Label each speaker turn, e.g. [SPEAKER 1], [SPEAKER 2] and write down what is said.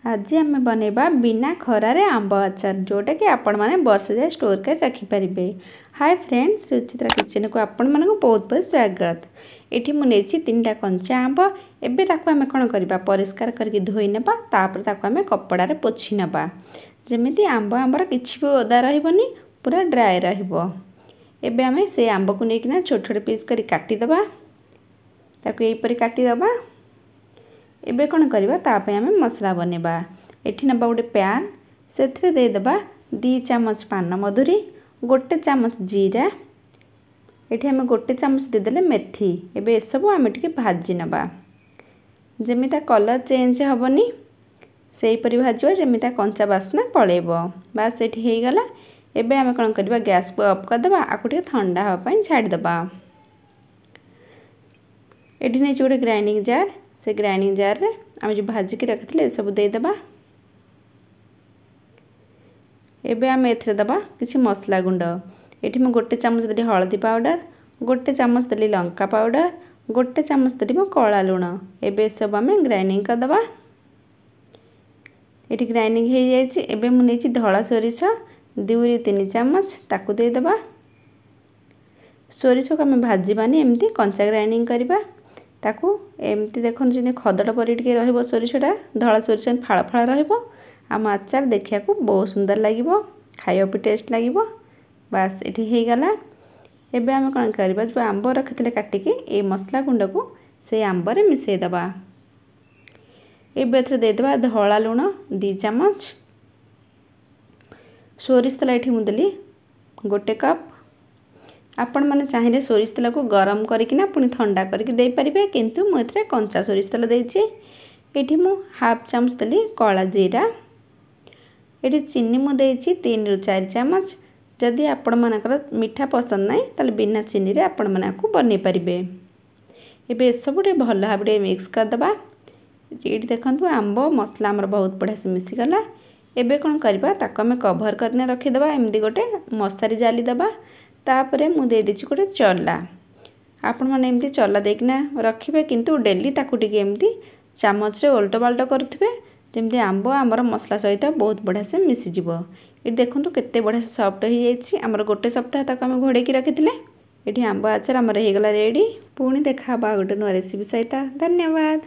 [SPEAKER 1] आज आम बनैबा बिना खरारे आंब आचार जोटा कि आपण माने वर्ष जाए स्टोर कर रखिपारे। हाय फ्रेंड्स, सुचित्रा किचन को आपण मानक बहुत बहुत स्वागत। एठी मु नेछि 3टा कंचा आंब। एबे ताको आमे कोन करबा, परिष्कार करके धोई नेबा, तापर ताको आमे कपड़ा रे पोछि नेबा, जेमिति आंबर किछि भी ओदा रहइबनी, पूरा ड्राई रहइबो। एबे आमे से आंब को नेकिना छोट छोट पीस करी काटी दबा, ताको एई परी काटी दबा। एबे कौन करवा तापे आमे मसला बनेबा। एठी नबा गोटे पैन, सेथिरे दे दबा 2 चामच पान मधुरी, 1 चामच जीरा, एठी आमे 1 चामच दे देले मेथी। एबे सब आमे टिके भाजी नबा, जेमिता कलर चेंज हबनी सेही परि भाजीबा, जेमिता कंचा बासना पळेबो। बस एठी हेई गला। एबे आमे कोन करबा, गैस को ऑफ कर दबा, आकु टिके ठंडा हवा पई छाडी दबा। एठी नै जोडे ग्राइंडिंग जार, से ग्राइंडिंग जार रे आम जो भाजी के रखिले सब दे दबा। एबे आम एथरे दबा किछि मसला गुंड। एठी म 1 चामच देली हळदी पाउडर, 1 चामच देली लंका पाउडर, 1 चामच देली म कळा लूण। एबे सब आम ग्राइंडिंग कर दबा। एठी ग्राइंडिंग हे जायछि। एबे मु नेछि धळा सोरिष 2 रि 3 चामच, ताकू दे दबा। सोरिष को आम भाजीबानी, एमती कंचा ग्राइंडिंग करबा। ताकू एमती देखन जे खदड़ परि टिके रहइबो, सोरिषटा धळा सोरिष फाळ फाळ रहइबो। आम आचार देखिया को बहुत सुंदर लागिबो, खाइयो भी टेस्ट लागिबो। बस एठी हे गला। एबे आम कोन करबा, जो आंब रखितले काटी के ए मसला गुंड को से आंब रे मिसै दबा। एबे एथरे दे दबा धळा लूण 2 चामच, सोरिष तेल एठी मु देली 1 कप। आपण माने चाहिए सोरिष तेल को गरम करिकिना पुनी ठंडा करके दे परिबे, किंतु मु एथरे कंचा सोरिष तेल देछि। एठी मु हाफ चामच देली कला जीरा। एठी चीनी मु देछि 3 रु 4 चामच। जदि आपण मानकर मीठा पसंद नाही ताले बिना चीनी रे आपण मानकु बनै परिबे। एबे सबुटे भल भाबे मिक्स कर दबा। एठी देखंतु आंब मसला हमर बहुत बढ़िया से मिसी गला। एबे कोन करबा, ताको हम कवर करने रखि दबा। एमदी गोटे मसारी जाली दबा। तापरे मु दे दिछि गोटे चला। आपण माने एमती चला देखना रखिबे, किंतु डेली ताकु टिके एमती चामच रे उल्टो पाल्टो करथिबे, जेमती आंब हमर मसला सहित बहुत बढ़िया से मिसी जिवो। ए देखंतु केते बढ़िया से सॉफ्ट हो जायछि। हमर गोटे सप्ताह तक हम घोड़े की रखिथिले। एठी आंब आचार हमर हे गला रेडी। पुणी देखा बा गोटे नो रेसिपी सहित। धन्यवाद।